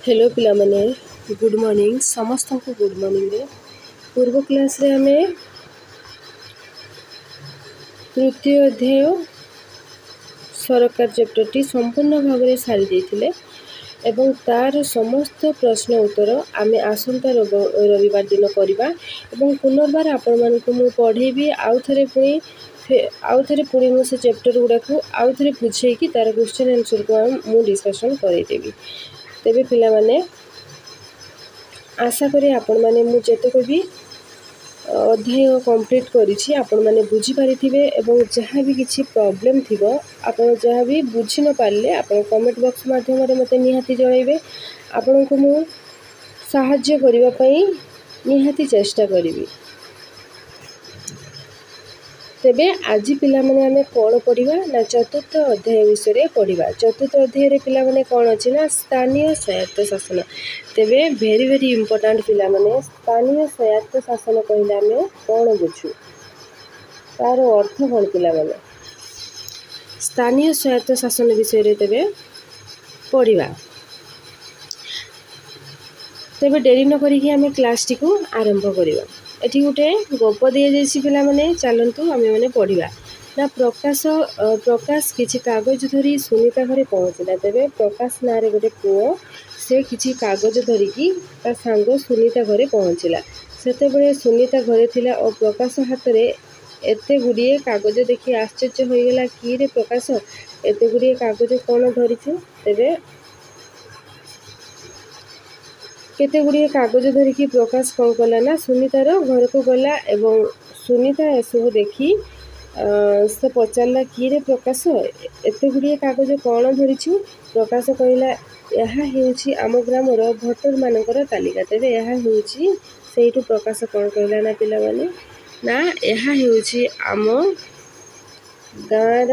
Hello पिला माने good morning समस्त को गुड मॉर्निंग रे पूर्व क्लास रे हमें तृतीय अध्याय सरकार चैप्टर टी संपूर्ण भाव में सारी देथिले एवं तार समस्त प्रश्न उत्तर आमे आसंता रविवार दिन करबा एवं पुनर्बार आपण मानकु मु पढेबी आउ थरे पुणी मु से चैप्टर गुडा को आउ थरे बुझे कि तार क्वेश्चन आंसर को मु डिस्कशन करे देबी तेबे पिला माने आशा करी आपण माने मु जेते को भी अध्याय कंप्लीट करिछि आपण माने बुझी पारिथिबे एवं जहाँ भी किछि प्रॉब्लम थिबो आपण जहाँ भी बुझी न पारले आपण कमेंट बॉक्स माध्यम रे मते निहाती जणाइबे आपण को मु सहाय्य करिवा पई निहाती चेष्टा करिवि। तेबे आज पिला माने हमें कौन पढ़ा ना चतुर्थ अध्याय विषय पढ़ा। चतुर्थ अध्याय रे पिला माने कौन अच्छी ना स्थानीय स्वायत्त शासन। तेबे वेरी वेरी इंपोर्टेंट पिला माने स्थानीय स्वायत्त शासन कहले हमें कौन बुझू तार अर्थ कौन पिला माने स्थानीय स्वायत्त शासन विषय रे तेबे पढ़ा। तेबे डेरी न करिकि हमें क्लास टी को आरंभ करिवा। एठी गोटे गप दिया जाइछि पिला माने चलंतु आमे माने पढ़िबा ना प्रकाश किछि कागज धरी सुनीता घरे पहुँचला। तेबे प्रकाश नारे गोटे पुओ से किछि कागज धरिकी ता सांग सुनीता घरे पहुँचला। सेते बेले सुनीता घरे थिला और प्रकाश हाथ रे एते गुडिए कागज देखि आश्चर्य होइगला कि रे प्रकाश एते गुडिए कागज कोन धरिछु। तेबे केते गुड़िए कागज धरिकी प्रकाश कौन कला ना सुनीतार घर को गला एवं सुनीता एसबू देखी से पचारा कि रे प्रकाश एते गुड़िए कागज कौन धरिछु। प्रकाश कहला यहाँ हेउछि आम ग्रामर भोटर मानकर तालिका। तेबे यहाँ हेउछि सेठू प्रकाश कौन कहला ना पिला माने ना यहाँ हेउछि आम गाँर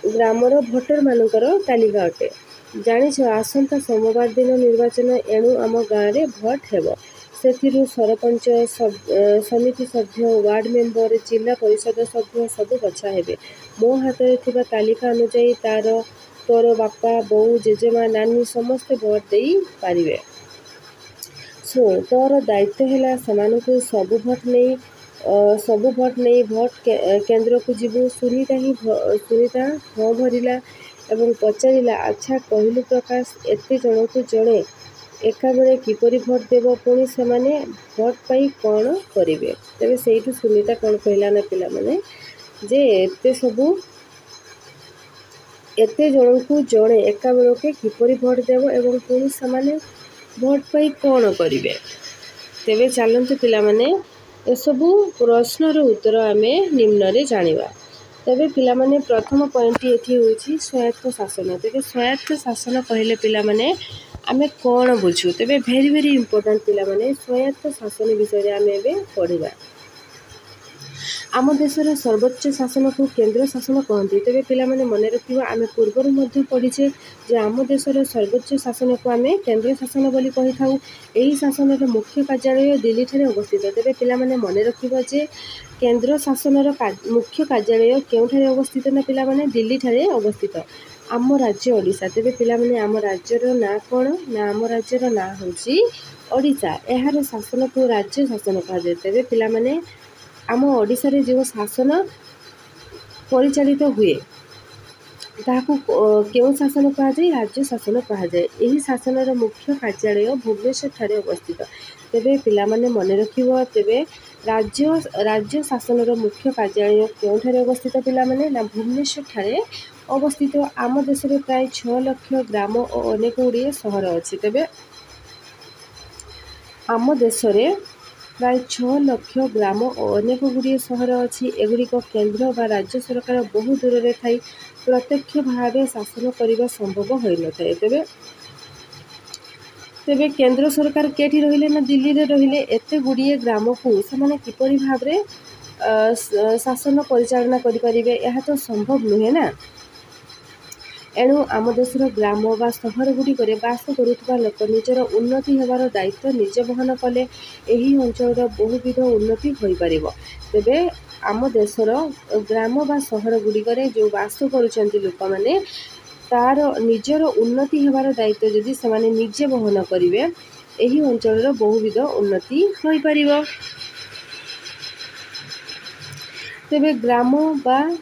ग्रामर भोटर मानकर तालिका अटे। जानिछ आसंता सोमवार दिन निर्वाचन एणु आम गाँव में भोट हेबो। सेथिरु सरपंच समिति सभ्य वार्ड मेंबर जिला परिषद सभ्य सब बछा हेबे। मो हाथ में थिबा तालिका अनुसार तार तोर बापा बोऊ जेजेमा नानी समस्ते भोट देई पारिबे। सुन तोर दायित्व हैला समानकु सब भोट नहीं भोट केंद्र को जीवु। सुनीता हाँ भरिला एवं पचारिला अच्छा कहलु प्रकाश एते जन को जड़े एका बेले किपरि भोट देव पुणी से माने भोट पाई कौन करिवे। तेबे सेठू सुनीता कौन कहला ना पिला माने जे एते जन को जड़े एका बेले के किपरि भोट देव एवं पुणी से माने भोट पाई कौन करिवे। तेबे चलंतु पिला माने एसबू प्रश्नर उत्तर आमे निम्न रे जानिबा। तेबे पिला माने प्रथम पॉइंट एथि होछि स्वायत्त शासन। तेबे स्वायत्त शासन कहले पिला माने आमे कोन बुझू। तेबे वेरी वेरी इंपोर्टेंट पिला माने स्वायत्त शासन विषय रे आमे एबे पढ़िबा। आम देशर सर्वोच्च शासन को केंद्र शासन कहते। तेबे पिला माने मन रखिबा आमे पूर्वर मध्य पढ़िछे जे आम देशर सर्वोच्च शासन को आमे केंद्र शासन बोली कहि थाउ। एही शासन रो मुख्य कार्यालय दिल्ली ठारे अवस्थित। तेबे पिला माने मन रखिबा जे केंद्र शासन रो मुख्य कार्यालय केउठारे अवस्थित ना पिला माने दिल्ली ठारे अवस्थित। आम राज्य ओडिशा। तेबे पिला माने आम राज्यर ना कोन ना आम राज्यर ना होछि ओडिशा। एहार शासन को राज्य शासन कहा जाय। तेबे पिला माने आम ओडिशा रे जो शासन परिचालित हुए ताकू केउ शासन कहा जाय राज्य शासन कहा जाय। एही शासन रो मुख्य कार्यालय भुवनेश्वर ठारे अवस्थित। तेबे पिला माने मन रखिबो तेबे राज्य शासन रो मुख्य कार्यालय केउठारे अवस्थित पिला माने ना भुवनेश्वर ठारे अवस्थित। आम देश रे प्राय 6 लाख ग्राम और अनेक गुड़िए सहर अछि। तेबे आम देश रे प्राय 6 लाख ग्राम और अनेक गुड़िए सहर अछि। एगुड़िक केंद्र बा राज्य सरकार बहु दूर रे थाई प्रत्यक्ष भाव शासन करने संभव हो न थाए। तेबे केंद्र सरकार केठी रहिले ना दिल्ली रे रहिले एते गुड़िए ग्राम को से किपरि भाव रे शासन परिचालना करि परिबे यह तो संभव नुहे ना। एणु आम देशर ग्राम बा सहर गुड़िक बास करुवा लोक निजर उन्नति हेबार दायित्व निजे बहन कले एही अंचल बहुविध उन्नति हो पारिबो। तेबे आम देशर ग्राम बा सहर गुड़िक जो बास करुचंती लोक माने तार निजर उन्नति हेबार दायित्व जदि सेमाने निजे बहन करिवे एही अंचलर बहुविध उन्नति होई परिबो। तेबे ग्राम बा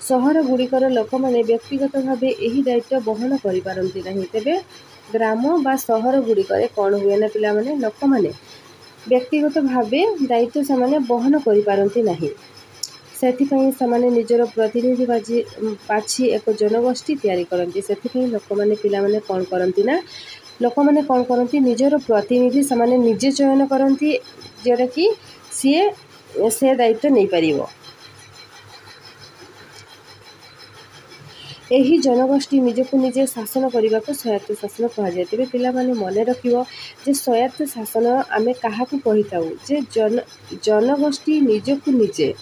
सहर गुड़िकर लोक मैंने व्यक्तिगत भाव यही दायित्व बहन करिपारंती नहीं। तेबे ग्राम बा सहर गुड़िकर कौन हुए ना पिला माने लोक मैंने व्यक्तिगत भाव दायित्व से बहन करिपारंती नहीं। सेथिपई समाने निजर प्रतिनिधि बाछी एक जनगोष्ठी तैयारी करती। सेथिपई लोक मैंने पिला माने कौन करती ना लोक मैंने कौन करती निजर प्रतिनिधि समाने निजे चयन करती जोटा कि सीए से दायित्व नहीं पारिबो। यही जनगोष्ठी निजको निजे शासन करने को स्वायत्त शासन कहुए। तेज पे मन रखियो जे स्वायत्त शासन आमे क्या कही था जे जनगोष्ठी निजको निजे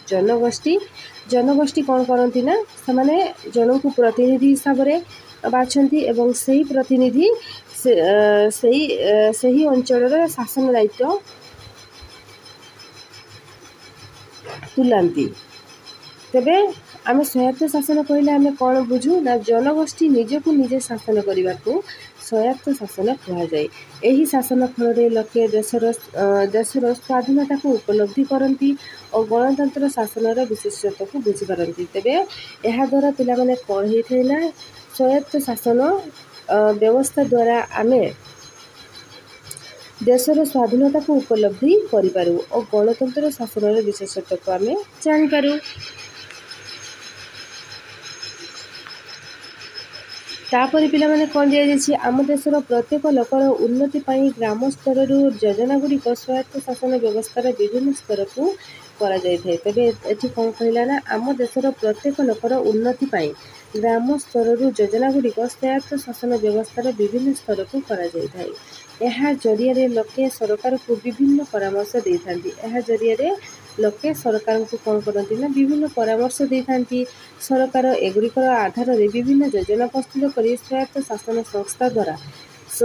जनगोष्ठी कौन करती ना से जन को प्रतिनिधि हिसाब से बाछंती एवं सही प्रतिनिधि सही अंचल शासन दायित्व तुलांती। तेबे आमे स्वायत्त शासन कहले आमे कौन बुझू ना जनगोष्ठी निजको निजे शासन करने को स्वायत्त शासन कहुए। यही शासन फल लोके देशर स्वाधीनता को उपलब्धि करती और गणतंत्र शासन विशेषत्व को बुझीपारती। तेबे यह द्वारा पिला माने कौन होता है ना स्वायत्त शासन व्यवस्था द्वारा आमे देशर स्वाधीनता को उपलब्धि करिपारू और गणतंत्र शासन विशेषत्व को आमे जानिपारू। तापर पिला माने कौन दिया जायछि आम देशर प्रत्येक लोकर उन्नति पाई ग्राम स्तर योजना गुड़िक स्वायत्त शासन व्यवस्थार विभिन्न स्तर को करा जाय थाए। तबे एठी कौन कहला ना आम देशर प्रत्येक लोकर उन्नति पाई ग्राम स्तर योजना गुड़िक स्वायत्त शासन व्यवस्थार विभिन्न स्तर को करा जाय थाए। यह जरिया लोके सरकार को विभिन्न परामर्श दे थांती। यह जरिया लोके सरकार को कौन करती ना विभिन्न परामर्श दे थांती। सरकार एगुड़िकर आधार में विभिन्न योजना प्रस्तुत कर स्वायत्त शासन संस्था द्वारा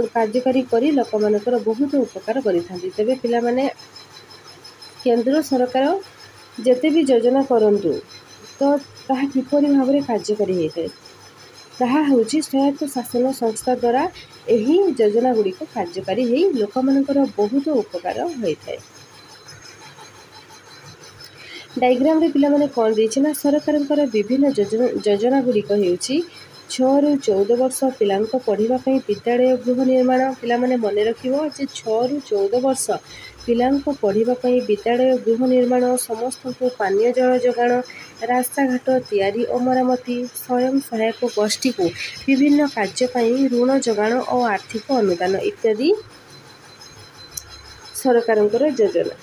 कार्यकारी करी लोक मानकर बहुत उपकार करि थांती। तेबे पिला माने केंद्र सरकार जेते भी योजना करंतु तो ताहा किपरि भाबरे कार्यकारी होइଥାଏ ताहा होउछि स्वायत्त शासन संस्था द्वारा एही योजना गुड़िक कार्यकारी होई लोक मानकर बहुत उपकार होइଥାଏ। डायग्राम रे पिला माने कोन देछि ना सरकारଙ୍କର विभिन्न योजना गुड़िक हेउछि 6 ରୁ 14 वर्ष पिलांक पढ़िबा पई विद्यालय गृह निर्माण। पिला माने मने रखिबो जे 6 ରୁ 14 वर्ष पिलांक पढ़िबा पई विद्यालय गृह निर्माण समस्त को पानीय जल जोगाण रास्ता घाट तैयारी और मरामती स्वयं सहायक गोष्ठी को विभिन्न कार्य पई ऋण जोगाण और आर्थिक अनुदान इत्यादि सरकारଙ୍କର योजना।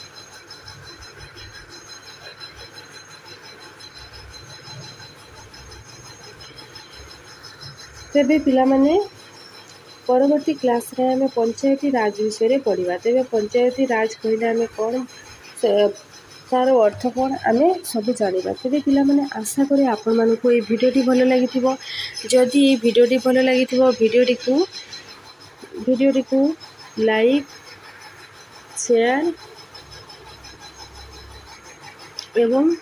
तेबे पिला माने परवर्ती क्लास रे हमें पंचायती राज विषय पढ़ा। तेबे पंचायती राज कहले हमें कौन तार अर्थ कौन आमे सब जानिबा। तेबे पिला माने आशा करी आपण मानको ए भिडियोटी भलो लागिथिबो। जदि ए भिडियोटी भलो लागिथिबो भिडियोटी को लाइक शेयर एवं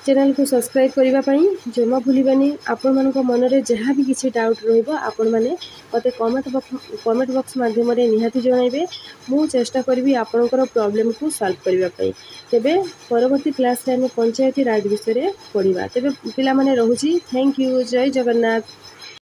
चैनल को सब्सक्राइब करने पाई जमा भूलिबानी। आपण मानक मन रे जहाँ भी किसी डाउट रहइबो आपण माने मते कमेंट बॉक्स माध्यम रे निहाती जणाइबे। मु चेष्टा करबी आपनकर प्रॉब्लम को सॉल्व करबा पई। तेबे परवर्ती क्लास रे हम पंचायती राज विषय रे पढ़िबा। तेबे पिला माने रहूची। Thank you. जय जगन्नाथ।